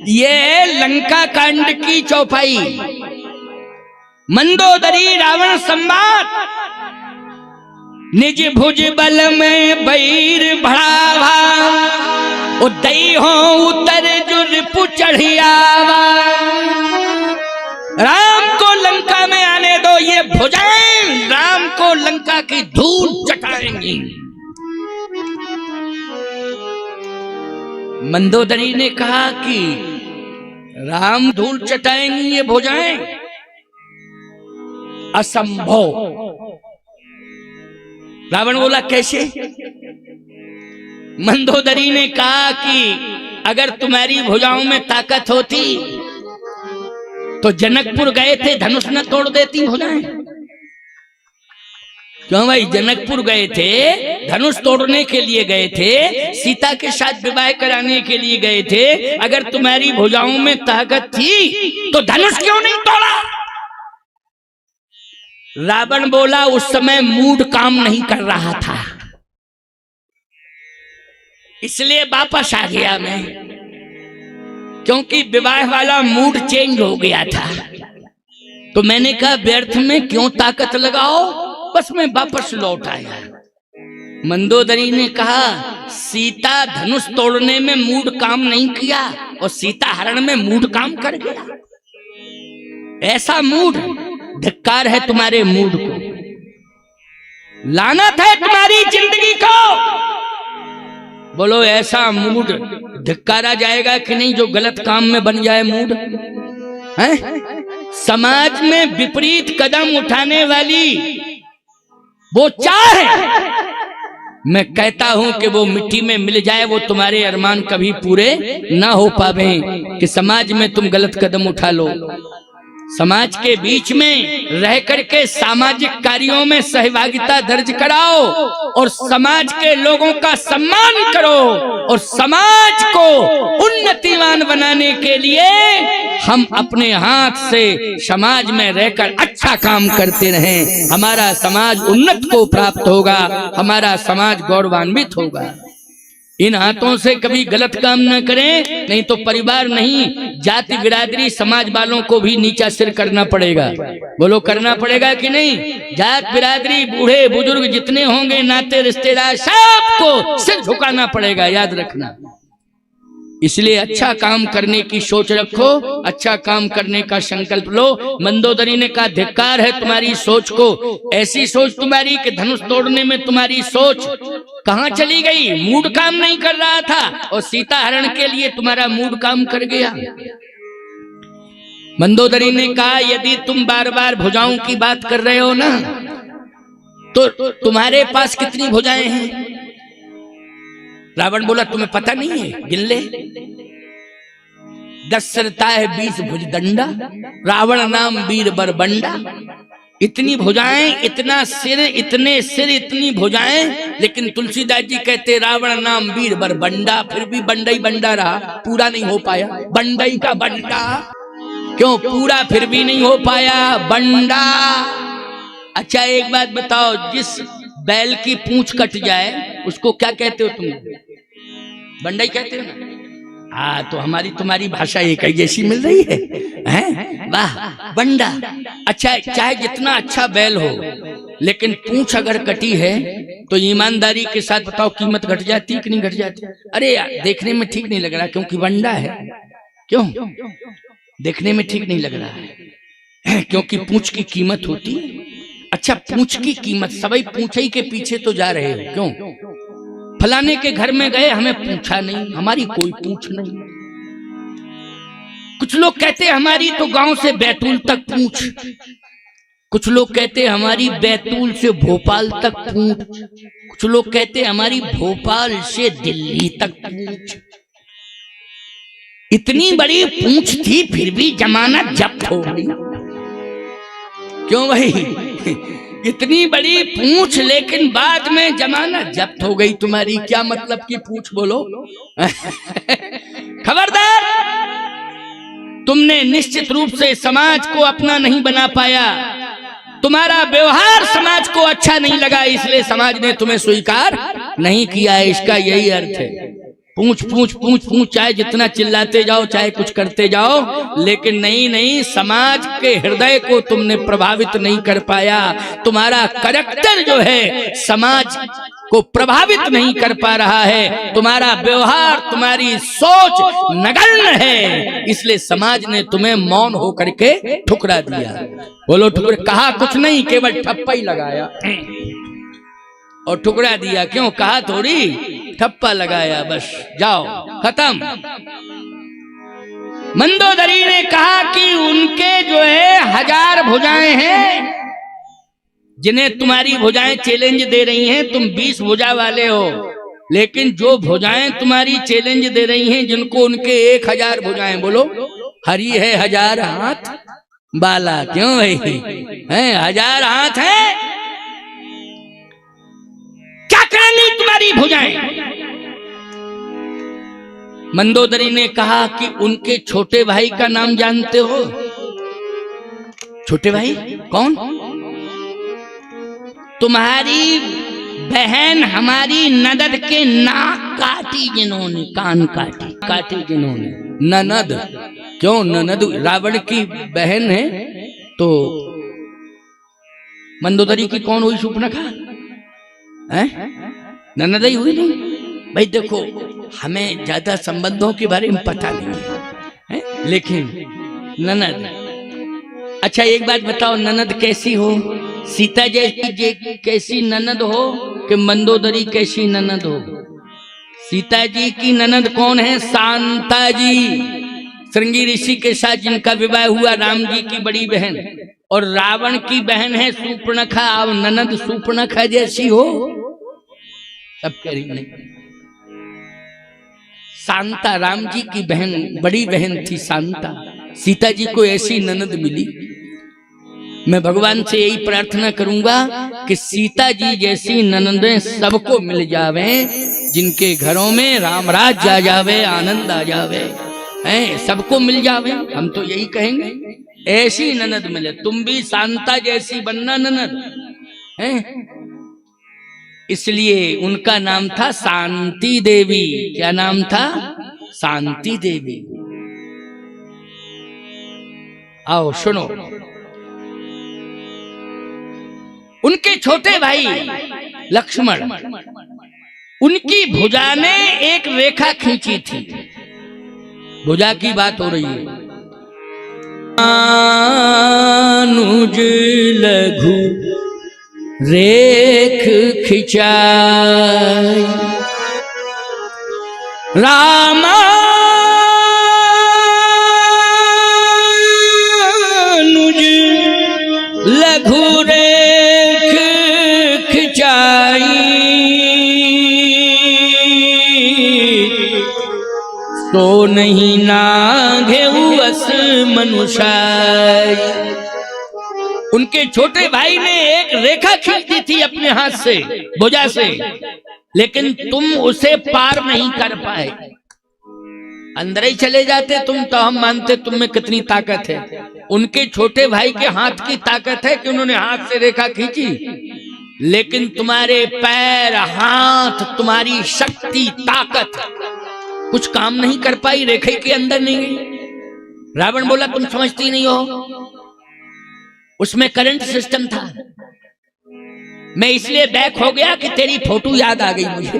ये लंका कांड की चौपाई। मंदोदरी रावण संवाद। निज भुज बल में बैर बढ़ावा, उदय हो उतर जुर्पु चढ़ियावा। राम को लंका में आने दो, ये भुजाएं राम को लंका की धूल चटाएंगी। मंदोदरी ने कहा कि राम धूल चटाएंगी ये भुजाएं? असंभव। रावण बोला कैसे? मंदोदरी ने कहा कि अगर तुम्हारी भुजाओं में ताकत होती तो जनकपुर गए थे, धनुष न तोड़ देती भुजाएं? क्यों भाई? जनकपुर गए थे, धनुष तोड़ने के लिए गए थे, सीता के साथ विवाह कराने के लिए गए थे। अगर तुम्हारी भुजाओं में ताकत थी तो धनुष क्यों नहीं तोड़ा? रावण बोला उस समय मूड काम नहीं कर रहा था, इसलिए वापस आ गया मैं, क्योंकि विवाह वाला मूड चेंज हो गया था। तो मैंने कहा व्यर्थ में क्यों ताकत लगाओ, बस मैं वापस लौट आया। मंदोदरी ने कहा सीता धनुष तोड़ने में मूड काम नहीं किया और सीता हरण में मूड काम कर गया। ऐसा मूड, धिक्कार है तुम्हारे मूड को, लानत है तुम्हारी जिंदगी को। बोलो ऐसा मूड धिक्कारा जाएगा कि नहीं जो गलत काम में बन जाए मूड है? समाज में विपरीत कदम उठाने वाली वो चाहे, मैं कहता हूं कि वो मिट्टी में मिल जाए, वो तुम्हारे अरमान कभी पूरे ना हो पावे कि समाज में तुम गलत कदम उठा लो। समाज के बीच में रह करके सामाजिक कार्यों में सहभागिता दर्ज कराओ और समाज के लोगों का सम्मान करो और समाज को उन्नतिवान बनाने के लिए हम अपने हाथ से समाज में रहकर अच्छा काम करते रहें। हमारा समाज उन्नत को प्राप्त होगा, हमारा समाज गौरवान्वित होगा। इन हाथों से कभी गलत काम न करें, नहीं तो परिवार नहीं, जाति बिरादरी समाज वालों को भी नीचा सिर करना पड़ेगा। बोलो करना पड़ेगा कि नहीं? जात बिरादरी बूढ़े बुजुर्ग जितने होंगे, नाते रिश्तेदार, सबको सिर झुकाना पड़ेगा, याद रखना। इसलिए अच्छा काम करने की सोच रखो, अच्छा काम करने का संकल्प लो। मंदोदरी ने कहा धिक्कार है तुम्हारी सोच को, ऐसी सोच तुम्हारी कि धनुष तोड़ने में तुम्हारी सोच कहां चली गई? मूड काम नहीं कर रहा था और सीता हरण के लिए तुम्हारा मूड काम कर गया। मंदोदरी ने कहा यदि तुम बार बार भुजाओं की बात कर रहे हो ना, तो तुम्हारे पास कितनी भुजाएं हैं? रावण बोला तुम्हें पता नहीं है, गिन ले। 10 सिरता है 20 भुज दंडा, रावण नाम वीर बरबंडा। इतनी भुजाएं, इतना सिर, इतने सिर, इतनी भुजाएं, लेकिन तुलसीदास जी कहते रावण नाम वीर बरबंडा। फिर भी बंडा ही बंडा रहा, पूरा नहीं हो पाया। बंडा ही का बंडा क्यों? पूरा फिर भी नहीं हो पाया, बंडा। अच्छा एक बात बताओ, जिस बैल की पूंछ कट जाए उसको क्या कहते हो तुम? बंडा ही कहते हो ना? हाँ, तो हमारी तुम्हारी भाषा एक ही जैसी मिल रही है, हैं? वाह, बंडा। अच्छा, चाहे जितना अच्छा बैल हो, लेकिन पूंछ अगर कटी है तो ईमानदारी के साथ बताओ कीमत घट जाती कि नहीं घट जाती? अरे यार देखने में ठीक नहीं लग रहा क्योंकि बंडा है। क्यों देखने में ठीक नहीं लग रहा है? क्योंकि पूंछ की कीमत होती है। अच्छा, पूंछ की कीमत, सभी पूंछई के पीछे तो जा रहे हो। क्यों? फलाने के घर में गए, हमें पूछा नहीं, हमारी कोई पूंछ नहीं। कुछ लोग कहते हमारी तो गांव से बैतूल तक पूंछ, कुछ लोग कहते हमारी बैतूल से भोपाल तक पूंछ, कुछ लोग कहते हमारी भोपाल से दिल्ली तक पूंछ। इतनी बड़ी पूंछ थी फिर भी जमानत जब्त हो गई। क्यों भाई? इतनी बड़ी पूंछ लेकिन बाद में जमानत जब्त हो गई तुम्हारी। क्या मतलब की पूंछ? बोलो। खबरदार, तुमने निश्चित रूप से समाज को अपना नहीं बना पाया, तुम्हारा व्यवहार समाज को अच्छा नहीं लगा, इसलिए समाज ने तुम्हें स्वीकार नहीं किया है। इसका यही अर्थ है। पूछ पूछ पूछ पूछ, चाहे जितना चिल्लाते जाओ, चाहे कुछ करते जाओ, लेकिन नहीं नहीं, समाज के हृदय को तुमने प्रभावित नहीं कर पाया। तुम्हारा कैरेक्टर जो है समाज को प्रभावित नहीं कर पा रहा है, तुम्हारा व्यवहार, तुम्हारी सोच नगण्य है, इसलिए समाज ने तुम्हें मौन होकर के ठुकरा दिया। बोलो ठुकरा, कहा कुछ नहीं, केवल ठप्पा ही लगाया और ठुकरा दिया। क्यों? कहा थोड़ी, ठप्पा लगाया, बस जाओ, खत्म। मंदोदरी ने कहा कि उनके जो है 1000 भुजाएं हैं, जिन्हें तुम्हारी भुजाएं चैलेंज दे रही हैं, तुम 20 भुजा वाले हो, लेकिन जो भुजाएं तुम्हारी चैलेंज दे रही हैं, जिनको उनके 1000 भुजाएं, बोलो हरी है 1000 हाथ बाला। क्यों भाई हैं? 1000 हाथ है, क्या करेंगी तुम्हारी भुजाएं? मंदोदरी ने कहा कि उनके छोटे भाई का नाम जानते हो? छोटे भाई कौन? तुम्हारी बहन हमारी ननद के नाक काटी जिन्होंने, कान काटी जिन्होंने, ननद। क्यों? ननद रावण की बहन है, तो मंदोदरी की कौन हुई? शूर्पणखा है, ननद ही हुई नहीं। भाई देखो, हमें ज्यादा संबंधों के बारे में पता नहीं है, लेकिन ननद। अच्छा एक बात बताओ, ननद कैसी हो? सीता जैसी कैसी ननद हो कि मंदोदरी कैसी ननद हो? सीता जी की ननद कौन है? शांता जी, श्रृंगी ऋषि के साथ जिनका विवाह हुआ, राम जी की बड़ी बहन, और रावण की बहन है शूर्पणखा। अब ननद शूर्पणखा जैसी हो? सब कह रही नहीं। शांता राम जी की बहन, बड़ी बहन थी शांता। सीता जी को ऐसी ननद मिली। मैं भगवान से यही प्रार्थना करूंगा कि सीता जी जैसी ननदें सबको मिल जावे, जिनके घरों में राम राज आ जावे, आनंद आ जावे, हैं, सबको मिल जावे। हम तो यही कहेंगे, ऐसी ननद मिले। तुम भी शांता जैसी बनना ननद, हैं। इसलिए उनका नाम था शांति देवी। क्या नाम था? शांति देवी। आओ सुनो, उनके छोटे भाई लक्ष्मण, उनकी भुजा ने एक रेखा खींची थी। भुजा की बात हो रही है। अनुज लघु रेख खिंचाई, रामानुज लघु रेख खिंचाई, तो नहीं नाघेउ अस मनुषाई। उनके छोटे भाई ने एक रेखा खींच दी थी अपने हाथ से, भुजा से, लेकिन तुम उसे पार नहीं कर पाए। अंदर ही चले जाते तुम तो हम मानते तुम में कितनी ताकत है। उनके छोटे भाई के हाथ की ताकत है कि उन्होंने हाथ से रेखा खींची, लेकिन तुम्हारे पैर, हाथ, तुम्हारी शक्ति, ताकत कुछ काम नहीं कर पाई, रेखा के अंदर नहीं गई। रावण बोला तुम समझती नहीं हो, उसमें करंट सिस्टम था। मैं इसलिए बैक हो गया कि तेरी फोटो याद आ गई मुझे।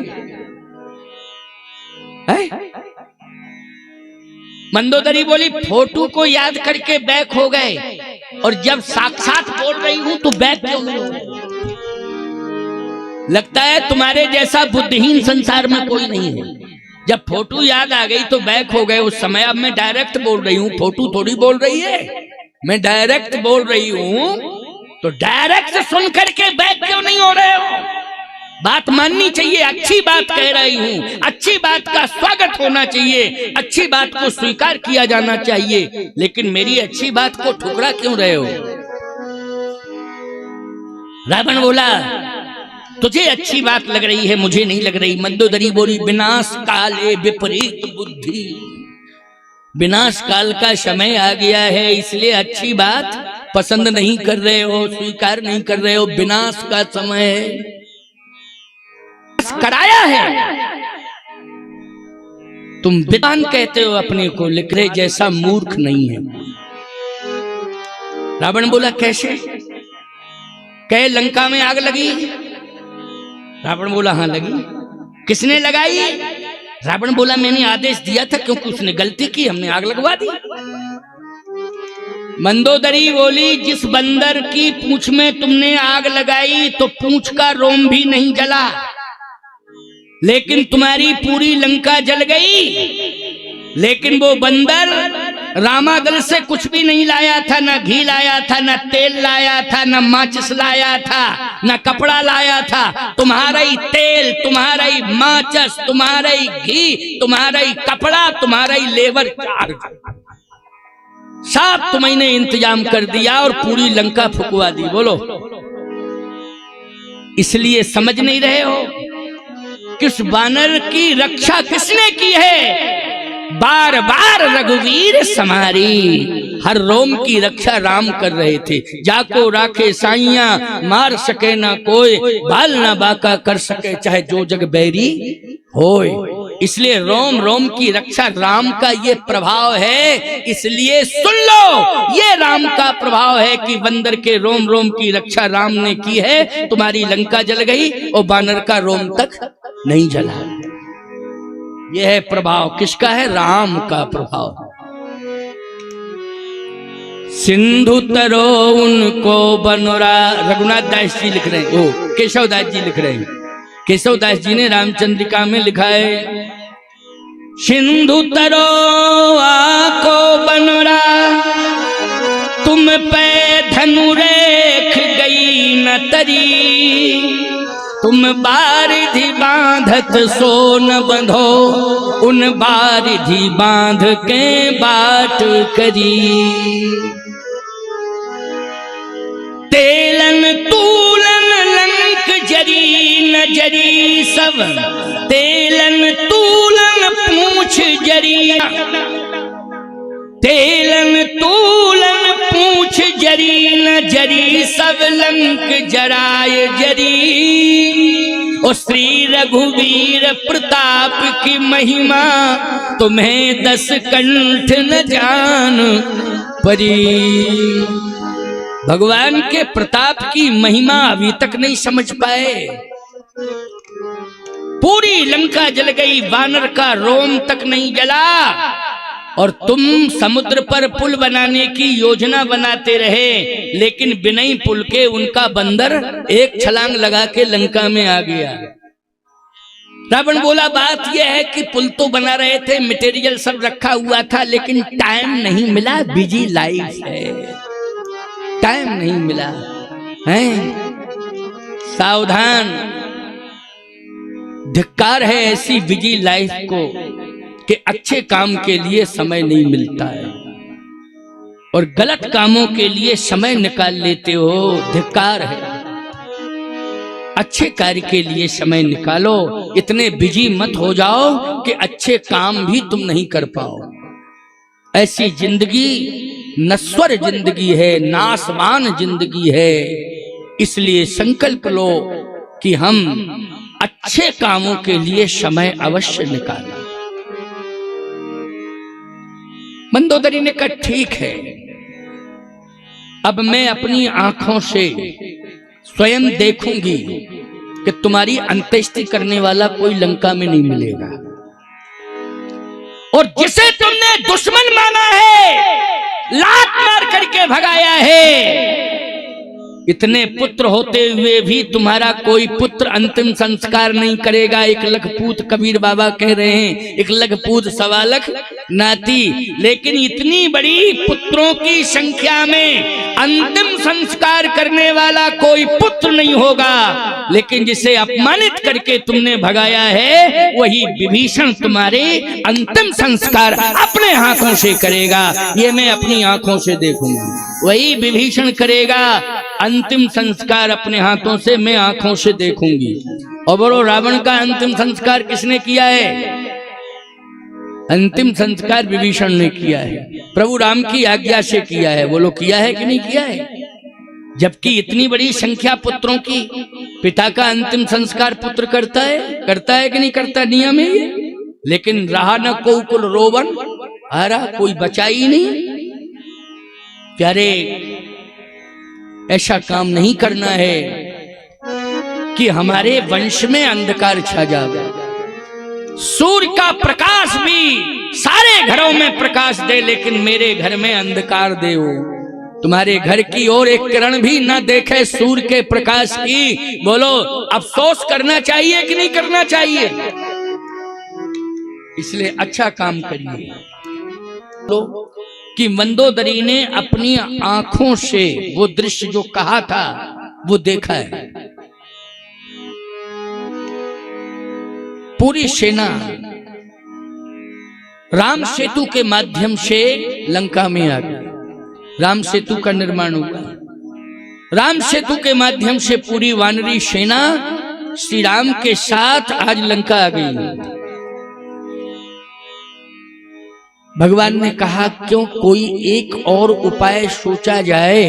मंदोदरी बोली फोटो को याद करके बैक हो गए, और जब साक्षात बोल रही हूं तो बैक क्यों नहीं हो? लगता है तुम्हारे जैसा बुद्धिहीन संसार में कोई नहीं है। जब फोटो याद आ गई तो बैक हो गए उस समय। अब मैं डायरेक्ट बोल रही हूं, फोटो थोड़ी बोल रही है, मैं डायरेक्ट बोल रही हूं, तो डायरेक्ट सुन करके बैक क्यों नहीं हो रहे हो? बात माननी चाहिए। अच्छी बात कह रही हूं, अच्छी बात का स्वागत होना चाहिए, अच्छी बात को स्वीकार किया जाना चाहिए, लेकिन मेरी अच्छी बात को ठुकरा क्यों रहे हो? रावण बोला तुझे अच्छी बात लग रही है, मुझे नहीं लग रही। मंदोदरी बोली विनाश काले विपरीत बुद्धि, विनाश काल का समय आ गया है, इसलिए अच्छी बात पसंद नहीं कर रहे हो, स्वीकार नहीं कर रहे हो। विनाश का समय कराया है, तुम विद्वान कहते हो अपने को, लिख रहे जैसा मूर्ख नहीं है। रावण बोला कैसे? कहे लंका में आग लगी। रावण बोला हाँ लगी। किसने लगाई? रावण बोला मैंने आदेश दिया था, क्योंकि उसने गलती की, हमने आग लगवा दी। मंदोदरी बोली जिस बंदर की पूंछ में तुमने आग लगाई तो पूंछ का रोम भी नहीं जला, लेकिन तुम्हारी पूरी लंका जल गई। लेकिन वो बंदर रामागल से कुछ भी नहीं लाया था, ना घी लाया था, ना तेल लाया था, ना माचिस लाया था, ना कपड़ा लाया था। तुम्हारा ही तेल, तुम्हारा ही माचिस, तुम्हारा ही घी, तुम्हारा ही कपड़ा, तुम्हारा ही लेबर चार्ज, सब तुमने इंतजाम कर दिया और पूरी लंका फुकवा दी। बोलो इसलिए समझ नहीं रहे हो किस बानर की रक्षा किसने की है? बार बार रघुवीर समारी, हर रोम की रक्षा राम कर रहे थे। जाको राखे साइया, मार सके ना कोई, बाल ना बाका कर सके चाहे जो जग बैरी होए। इसलिए रोम रोम की रक्षा राम का ये प्रभाव है। इसलिए सुन लो, ये राम का प्रभाव है कि बंदर के रोम रोम की रक्षा राम ने की है। तुम्हारी लंका जल गई और बानर का रोम तक नहीं जला। यह है प्रभाव। किसका है? राम का प्रभाव। सिंधु तरो उनको बनोरा, रघुनाथ दास जी लिख रहे हैं, ओ केशव दास जी लिख रहे हैं। केशव दास जी ने रामचंद्रिका में लिखा है, सिंधु तरो आको बनोरा, तुम पे धनु रेख गई न तरी, तुम बारिधि बांधत सो न बंधो, उन बारिधि बांध के बाट करी। तेलन तूलन लंक जरी न जरी सब, तेलन तूलन पूछ जरी, तेलन तूलन पूछ जरी न जरी, सब लंक जराय जरी। ओ श्री रघुवीर प्रताप की महिमा, तुम्हें 10 कंठ न जान परी। भगवान के प्रताप की महिमा अभी तक नहीं समझ पाए। पूरी लंका जल गई, वानर का रोम तक नहीं जला, और तुम समुद्र पर पुल बनाने की योजना बनाते रहे, लेकिन बिना ही पुल के उनका बंदर एक छलांग लगा के लंका में आ गया। रावण बोला बात यह है कि पुल तो बना रहे थे, मटेरियल सब रखा हुआ था, लेकिन टाइम नहीं मिला, बिजी लाइफ है, टाइम नहीं मिला है। सावधान, धिक्कार है ऐसी बिजी लाइफ को कि अच्छे काम के लिए समय नहीं मिलता है और गलत कामों के लिए समय निकाल लेते हो, धिक्कार है। अच्छे कार्य के लिए समय निकालो, इतने बिजी मत हो जाओ कि अच्छे काम भी तुम नहीं कर पाओ। ऐसी जिंदगी नश्वर जिंदगी है, नाशवान जिंदगी है। इसलिए संकल्प लो कि हम अच्छे कामों के लिए समय अवश्य निकालें। मंदोदरी ने कहा ठीक है, अब मैं अपनी आंखों से स्वयं देखूंगी कि तुम्हारी अंत्येष्टि करने वाला कोई लंका में नहीं मिलेगा, और जिसे तुमने दुश्मन माना है, लात मार करके भगाया है, इतने पुत्र होते हुए भी तुम्हारा कोई पुत्र अंतिम संस्कार नहीं करेगा। 1 लाख पूत कबीर बाबा कह रहे हैं, 1 लाख पूत 1.25 लाख नाती, लेकिन इतनी बड़ी पुत्रों की संख्या में अंतिम संस्कार करने वाला कोई पुत्र नहीं होगा। लेकिन जिसे अपमानित करके तुमने भगाया है, वही विभीषण तुम्हारे अंतिम संस्कार अपने हाथों से करेगा। ये मैं अपनी आंखों से देखूंगा, वही विभीषण करेगा अंतिम संस्कार अपने हाथों से, मैं आंखों से देखूंगी। और बोलो रावण का अंतिम संस्कार किसने किया है? अंतिम संस्कार विभीषण ने किया है, प्रभु राम की आज्ञा से किया है। बोलो किया है कि नहीं किया है? जबकि इतनी बड़ी संख्या पुत्रों की, पिता का अंतिम संस्कार पुत्र करता है कि नहीं करता? नियम है ये। लेकिन रहा न कोकुल रोवन, हरा कोई बचा ही नहीं। प्यारे, ऐसा काम नहीं करना है कि हमारे वंश में अंधकार छा जाए। सूर्य का प्रकाश भी सारे घरों में प्रकाश दे, लेकिन मेरे घर में अंधकार दे। हो तुम्हारे घर की ओर एक किरण भी ना देखे सूर्य के प्रकाश की, बोलो अफसोस करना चाहिए कि नहीं करना चाहिए? इसलिए अच्छा काम करिए। कि मंदोदरी ने अपनी आंखों से वो दृश्य जो कहा था वो देखा है। पूरी सेना राम सेतु के माध्यम से लंका में आ गई। राम सेतु का निर्माण हुआ। राम सेतु के माध्यम से पूरी वानरी सेना श्री राम के साथ आज लंका आ गई। भगवान ने कहा क्यों कोई एक और उपाय सोचा जाए,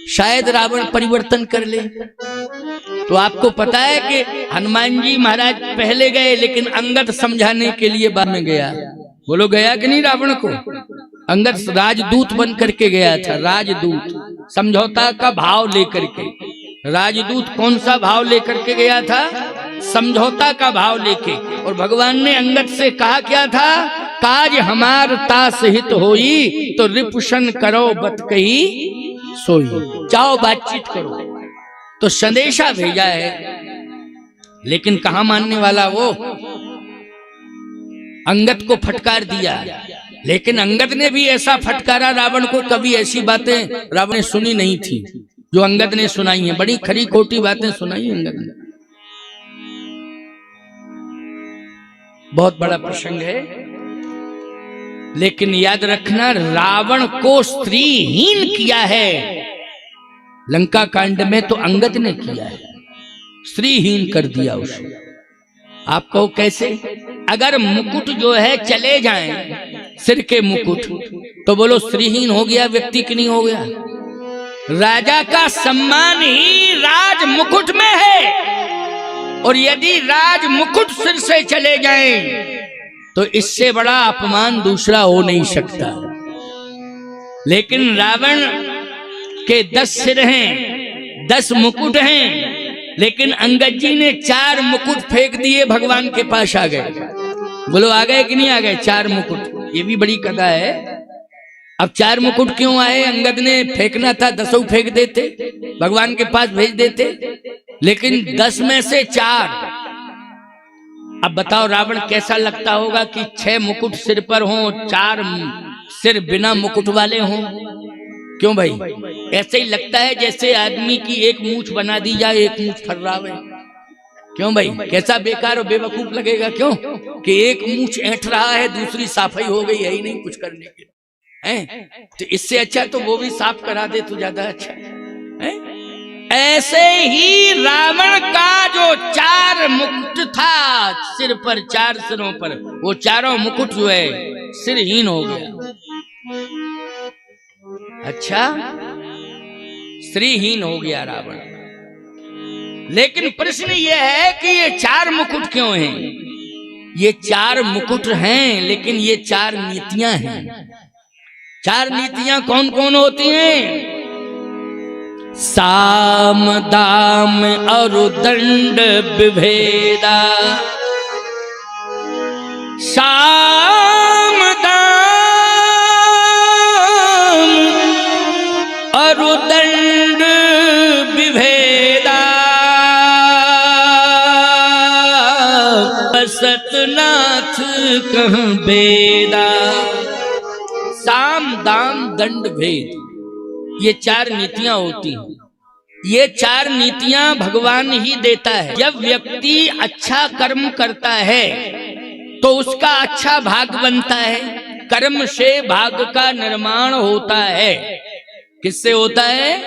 शायद रावण परिवर्तन कर ले। तो आपको पता है कि हनुमान जी महाराज पहले गए, लेकिन अंगद समझाने के लिए बाद में गया। बोलो गया कि नहीं? रावण को अंगद राजदूत बन करके गया था। राजदूत समझौता का भाव लेकर के। राजदूत कौन सा भाव लेकर के गया था? समझौता का भाव लेके। और भगवान ने अंगद से कहा क्या था? काज हमार तास हित होई, तो रिपुशन करो बत कही सोई। जाओ बातचीत करो। तो संदेशा भेजा है, लेकिन कहां मानने वाला वो? अंगद को फटकार दिया, लेकिन अंगद ने भी ऐसा फटकारा रावण को। कभी ऐसी बातें रावण ने सुनी नहीं थी जो अंगद ने सुनाई है। बड़ी खरी खोटी बातें सुनाई अंगद ने। बहुत बड़ा प्रसंग है, लेकिन याद रखना रावण को स्त्रीहीन किया है लंका कांड में, तो अंगद ने किया है। स्त्रीहीन कर दिया उसे। आप कहो कैसे? अगर मुकुट जो है चले जाएं, सिर के मुकुट, तो बोलो स्त्रीहीन हो गया व्यक्ति कि नहीं हो गया? राजा का सम्मान ही राज मुकुट में है, और यदि राज मुकुट सिर से चले जाएं तो इससे बड़ा अपमान दूसरा हो नहीं सकता। लेकिन रावण के 10 सिर हैं, 10 मुकुट हैं, लेकिन अंगद जी ने 4 मुकुट फेंक दिए, भगवान के पास आ गए। बोलो आ गए कि नहीं आ गए? 4 मुकुट। ये भी बड़ी कथा है। अब 4 मुकुट क्यों आए? अंगद ने फेंकना था, 10 फेंक देते, भगवान के पास भेज देते, लेकिन 10 में से 4। अब बताओ रावण कैसा लगता होगा कि 6 मुकुट सिर पर हों, 4 सिर बिना मुकुट वाले हों। क्यों भाई? ऐसे ही लगता है जैसे आदमी की एक मूंछ बना दी जाए, एक मूंछ फर्रावे। क्यों भाई? कैसा बेकार और बेवकूफ लगेगा। क्यों कि एक मूंछ ऐंठ रहा है, दूसरी साफाई हो गई है ही नहीं कुछ करने के हैं। तो इससे अच्छा तो वो भी साफ करा दे तो ज्यादा अच्छा है। ऐसे ही रावण का जो 4 मुकुट था सिर पर, 4 सिरों पर, वो चारों मुकुट जो है सिरहीन हो गया। अच्छा, श्रीहीन हो गया रावण। लेकिन प्रश्न यह है कि ये 4 मुकुट क्यों हैं? ये 4 मुकुट हैं, लेकिन ये 4 नीतियां हैं। 4 नीतियां कौन कौन होती हैं? साम दाम और दंड विभेदा। साम दाम और दंड विभेदा। सतनाथ कहाँ बेदा। साम दाम दंड भेद, ये 4 नीतियां होती हैं। ये 4 नीतियां भगवान ही देता है। जब व्यक्ति अच्छा कर्म करता है तो उसका अच्छा भाग बनता है। कर्म से भाग का निर्माण होता है। किससे होता है?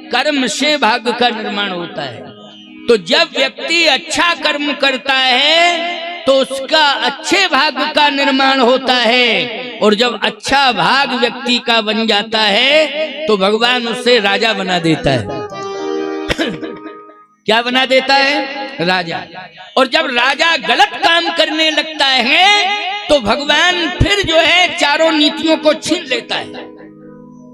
कर्म से भाग का निर्माण होता है। तो जब व्यक्ति अच्छा कर्म करता है तो उसका अच्छे भाग का निर्माण होता है, और जब अच्छा भाग व्यक्ति का बन जाता है तो भगवान उसे राजा बना देता है। क्या बना देता है? राजा। और जब राजा गलत काम करने लगता है तो भगवान फिर जो है चारों नीतियों को छीन लेता है।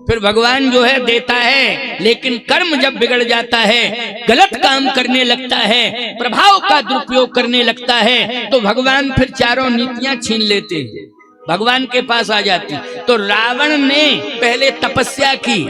फिर भगवान जो है देता है, लेकिन कर्म जब बिगड़ जाता है, गलत काम करने लगता है, प्रभाव का दुरुपयोग करने लगता है, तो भगवान फिर चारों नीतियां छीन लेते हैं, भगवान के पास आ जाती। तो रावण ने पहले तपस्या की,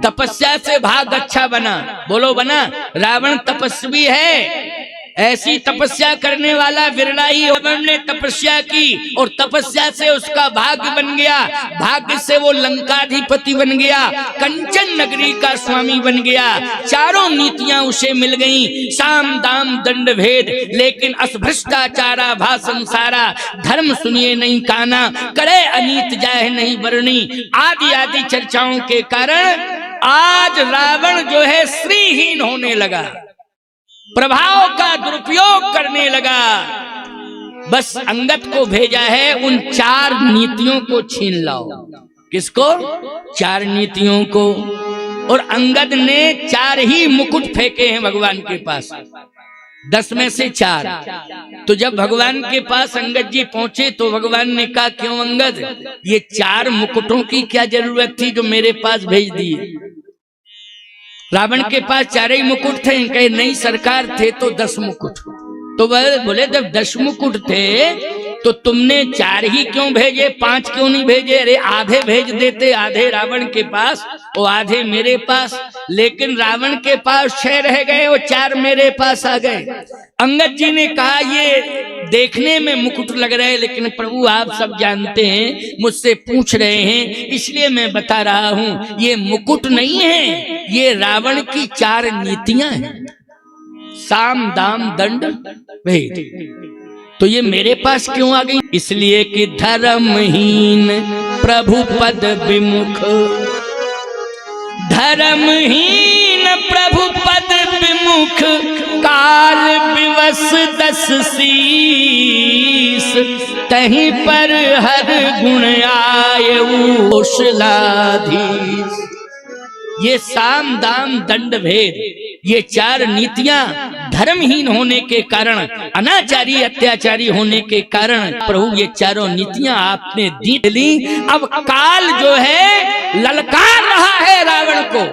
तपस्या से भाग अच्छा बना, बोलो बना। रावण तपस्वी है, ऐसी तपस्या करने वाला विरला ही। रावण ने तपस्या की और तपस्या से उसका भाग्य बन गया, भाग्य से वो लंकाधिपति बन गया, कंचन नगरी का स्वामी बन गया, चारों नीतियां उसे मिल गईं, साम दाम दंड भेद। लेकिन असभ्रष्टाचारा भा संसारा, धर्म सुनिए नहीं काना, करे अनीत जाए नहीं बरनी, आदि आदि चर्चाओं के कारण आज रावण जो है श्रीहीन होने लगा, प्रभाव का दुरुपयोग करने लगा। बस अंगद को भेजा है उन 4 नीतियों को छीन लाओ। किसको? 4 नीतियों को। और अंगद ने 4 ही मुकुट फेंके हैं भगवान के पास, 10 में से 4। तो जब भगवान के पास अंगद जी पहुंचे तो भगवान ने कहा, क्यों अंगद, ये 4 मुकुटों की क्या जरूरत थी जो मेरे पास भेज दिए? रावण के पास 4 ही मुकुट थे। कहे नहीं सरकार, थे तो 10 मुकुट। तो बोले जब 10 मुकुट थे तो तुमने 4 ही क्यों भेजे, 5 क्यों नहीं भेजे? अरे आधे भेज देते, आधे रावण के पास और आधे मेरे पास। लेकिन रावण के पास 6 रह गए और 4 मेरे पास आ गए। अंगद जी ने कहा ये देखने में मुकुट लग रहे हैं, लेकिन प्रभु आप सब जानते हैं, मुझसे पूछ रहे हैं इसलिए मैं बता रहा हूं, ये मुकुट नहीं है, ये रावण की 4 नीतियां हैं, साम दाम दंड भेद। तो ये मेरे पास क्यों आ गई? इसलिए कि धर्महीन प्रभु पद विमुख, धर्महीन प्रभु पद विमुख, काल विवश 10 शीस, कहीं पर हर गुण आए कौशलाधीश। ये साम दाम दंड भेद, ये 4 नीतियां धर्महीन होने के कारण, अनाचारी अत्याचारी होने के कारण प्रभु ये 4 नीतियां आपने दी ली। अब काल जो है ललकार रहा है रावण को।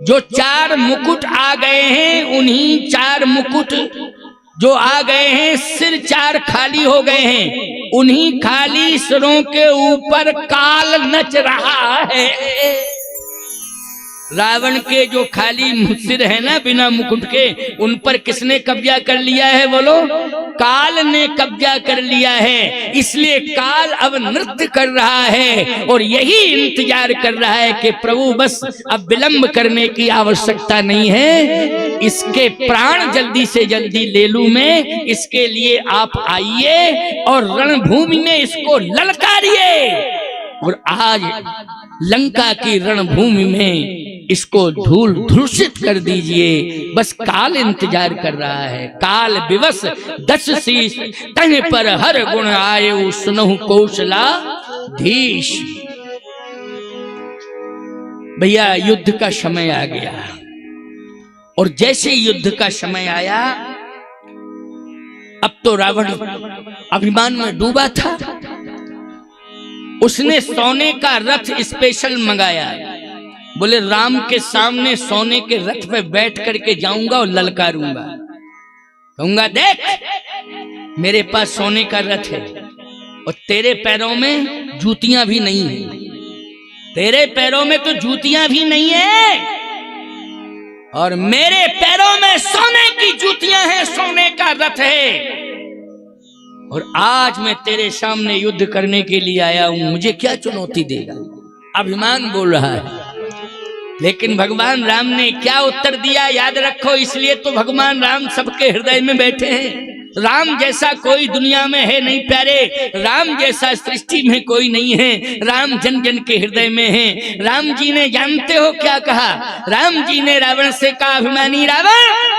जो 4 मुकुट आ गए हैं, उन्हीं 4 मुकुट जो आ गए हैं, सिर 4 खाली हो गए हैं, उन्हीं खाली सिरों के ऊपर काल नच रहा है। रावण के जो खाली सिर है ना बिना मुकुट के, उन पर किसने कब्जा कर लिया है? बोलो, काल ने कब्जा कर लिया है। इसलिए काल अब नृत्य कर रहा है और यही इंतजार कर रहा है कि प्रभु बस अब विलंब करने की आवश्यकता नहीं है, इसके प्राण जल्दी से जल्दी ले लूं मैं, इसके लिए आप आइए और रणभूमि में इसको ललकारिए। और आज लंका की रणभूमि में इसको धूल धूषित कर दीजिए। बस काल इंतजार कर रहा है। काल विवश 10 शीस, तह पर हर गुण आये सुनहु कौशलाधीश। भैया युद्ध का समय आ गया, और जैसे युद्ध का समय आया, अब तो रावण अभिमान में डूबा था। उसने सोने का रथ स्पेशल मंगाया। बोले राम के सामने सोने के रथ पे बैठ करके जाऊंगा और ललकारूंगा, कहूंगा देख मेरे पास सोने का रथ है और तेरे पैरों में जूतियां भी नहीं है, तेरे पैरों में तो जूतियां भी नहीं है और मेरे पैरों में सोने की जूतियां हैं, सोने का रथ है। और आज मैं तेरे सामने युद्ध करने के लिए आया हूं, मुझे क्या चुनौती देगा? अभिमान बोल रहा है। लेकिन भगवान राम ने क्या उत्तर दिया याद रखो। इसलिए तो भगवान राम सबके हृदय में बैठे हैं। राम जैसा कोई दुनिया में है नहीं प्यारे, राम जैसा सृष्टि में कोई नहीं है। राम जन जन के हृदय में है। राम जी ने जानते हो क्या कहा? राम जी ने रावण से कहा, अभिमानी रावण,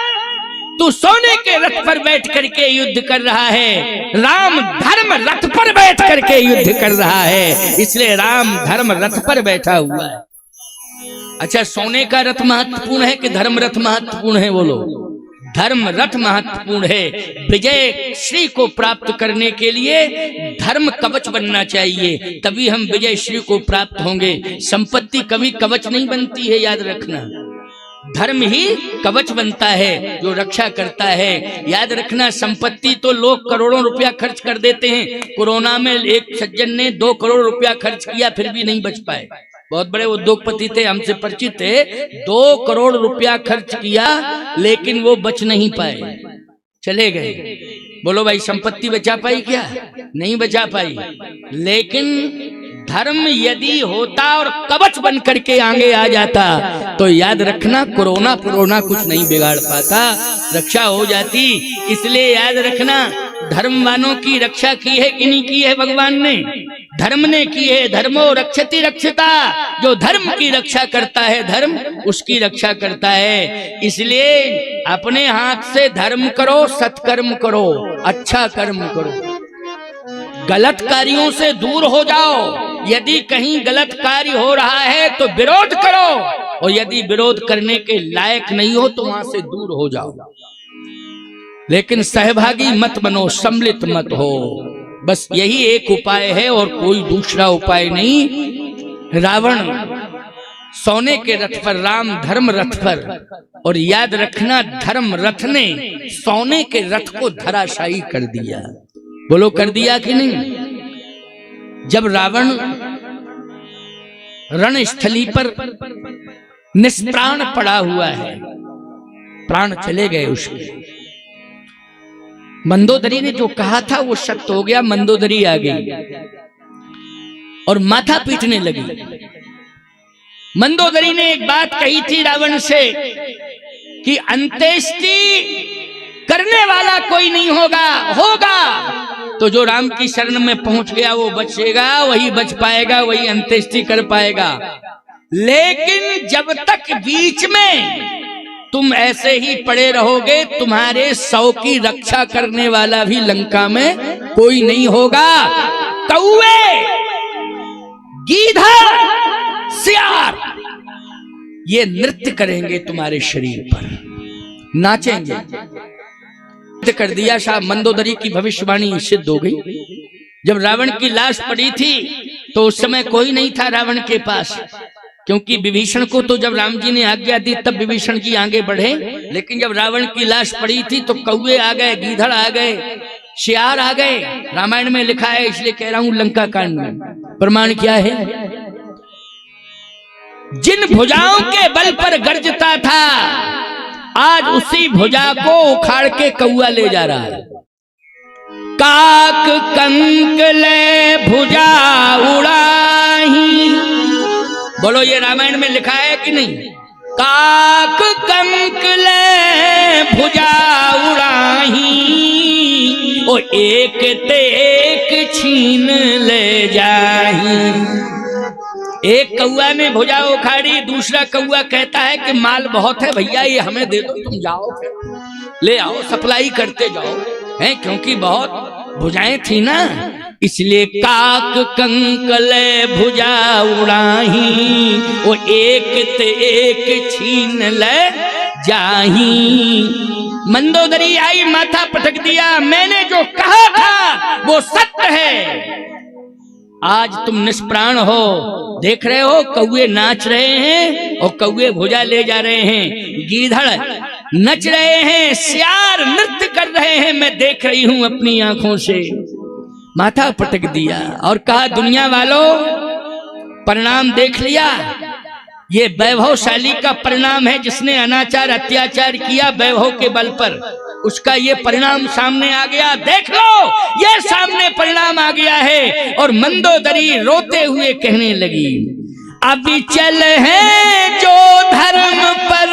तू सोने के रथ पर बैठ करके युद्ध कर रहा है, राम धर्म रथ पर बैठ करके युद्ध कर रहा है, इसलिए राम धर्म रथ पर बैठा हुआ है। अच्छा, सोने का रथ महत्वपूर्ण है कि धर्म रथ महत्वपूर्ण है? बोलो, धर्म रथ महत्वपूर्ण है। विजय श्री को प्राप्त करने के लिए धर्म कवच बनना चाहिए, तभी हम विजय श्री को प्राप्त होंगे। संपत्ति कभी कवच नहीं बनती है, याद रखना। धर्म ही कवच बनता है जो रक्षा करता है। याद रखना, संपत्ति तो लोग करोड़ों रुपया खर्च कर देते हैं। कोरोना में एक सज्जन ने 2 करोड़ रुपया खर्च किया, फिर भी नहीं बच पाए। बहुत बड़े उद्योगपति थे, हमसे परिचित थे। 2 करोड़ रुपया खर्च किया लेकिन वो बच नहीं पाए, चले गए। बोलो भाई, संपत्ति बचा पाई क्या? नहीं बचा पाई। लेकिन धर्म यदि होता और कवच बन करके आगे आ जाता तो याद रखना, कोरोना कुछ नहीं बिगाड़ पाता, रक्षा हो जाती। इसलिए याद रखना, धर्मवानों की रक्षा की है कि नहीं की है? भगवान ने, धर्म ने की है। धर्मो रक्षति रक्षिता, जो धर्म की रक्षा करता है धर्म उसकी रक्षा करता है। इसलिए अपने हाथ से धर्म करो, सत्कर्म करो, अच्छा कर्म करो, गलत कार्यों से दूर हो जाओ। यदि कहीं गलत कार्य हो रहा है तो विरोध करो, और यदि विरोध करने के लायक नहीं हो तो वहां से दूर हो जाओ। लेकिन सहभागी मत बनो, सम्मिलित मत हो। बस यही एक उपाय है और कोई दूसरा उपाय नहीं। रावण सोने के रथ पर, राम धर्म रथ पर। और याद रखना, धर्म रथ ने सोने के रथ को धराशायी कर दिया। बोलो, कर दिया कि नहीं? जब रावण रणस्थली पर निष्प्राण पड़ा हुआ है, प्राण चले गए उसके। मंदोदरी ने जो कहा था वो सत्य हो गया। मंदोदरी आ गई और माथा पीटने लगी। मंदोदरी ने एक बात कही थी रावण से कि अंत्येष्टि करने वाला कोई नहीं होगा तो जो राम की शरण में पहुंच गया वो बचेगा, वही बच पाएगा, वही अंत्येष्टि कर पाएगा। लेकिन जब तक बीच में तुम ऐसे ही पड़े रहोगे, तुम्हारे 100 की रक्षा करने वाला भी लंका में कोई नहीं होगा। कौवे, गीधड़, सियार ये नृत्य करेंगे तुम्हारे शरीर पर, नाचेंगे। कर दिया। साहब, मंदोदरी की भविष्यवाणी सिद्ध हो गई। जब रावण की लाश पड़ी थी तो उस समय कोई नहीं था रावण के पास, क्योंकि विभीषण को तो जब राम जी ने आज्ञा दी तब विभीषण जी आगे बढ़े। लेकिन जब रावण की लाश पड़ी थी तो कौवे आ गए, गीधड़ आ गए, सियार आ गए। रामायण में लिखा है, इसलिए कह रहा हूं लंका कांड में। प्रमाण क्या है? जिन भुजाओं के बल पर गरजता था, आज उसी भुजा को उखाड़ के कौआ ले जा रहा है। काक कंक ले भुजा उड़ाही। बोलो, ये रामायण में लिखा है कि नहीं? काक कंक ले भुजा उड़ाही, ओ एक ते एक छीन ले जाही। एक कौआ ने भुजा उखाड़ी, दूसरा कौआ कहता है कि माल बहुत है भैया, ये हमें दे दो, तुम जाओ ले आओ, सप्लाई करते जाओ, हैं, क्योंकि बहुत भुजाएं थी ना। इसलिए काक कंकले भुजा उड़ाही, वो एक ते एक छीन ले जाही। मंदोदरी आई, माथा पटक दिया, मैंने जो कहा था वो सत्य है। आज तुम निष्प्राण हो, देख रहे हो कौवे नाच रहे हैं और कौवे भुजा ले जा रहे हैं, गीधड़ नच रहे हैं, सियार नृत्य कर रहे हैं, मैं देख रही हूं अपनी आंखों से। माथा पटक दिया और कहा, दुनिया वालों परिणाम देख लिया, ये वैभवशाली का परिणाम है। जिसने अनाचार अत्याचार किया वैभव के बल पर, उसका ये परिणाम सामने आ गया। देख लो, ये सामने परिणाम आ गया है। और मंदोदरी रोते हुए कहने लगी, अभी चल है जो धर्म पर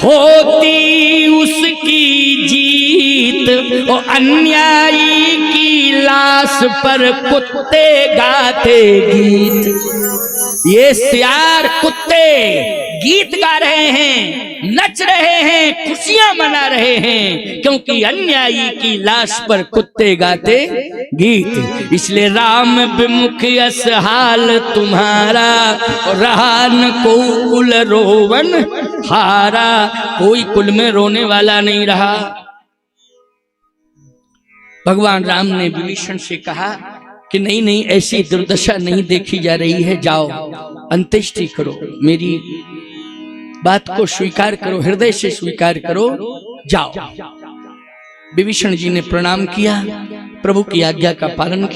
होती उसकी जीत, और अन्यायी की लाश पर कुत्ते गाते गीत। ये सियार कुत्ते गीत गा रहे हैं, नच रहे हैं, खुशियां मना रहे हैं, क्योंकि अन्यायी की लाश पर कुत्ते गाते गीत। इसलिए राम विमुख यस हाल तुम्हारा, रहा न को कुल रोवन हारा। कोई कुल में रोने वाला नहीं रहा। भगवान राम ने विभीषण से कहा कि नहीं नहीं, ऐसी दुर्दशा नहीं देखी जा रही है, जाओ अंत्येष्टि करो, मेरी बात को स्वीकार करो, हृदय से स्वीकार करो, जाओ। विभीषण जी ने प्रणाम किया, प्रभु की आज्ञा का पालन किया।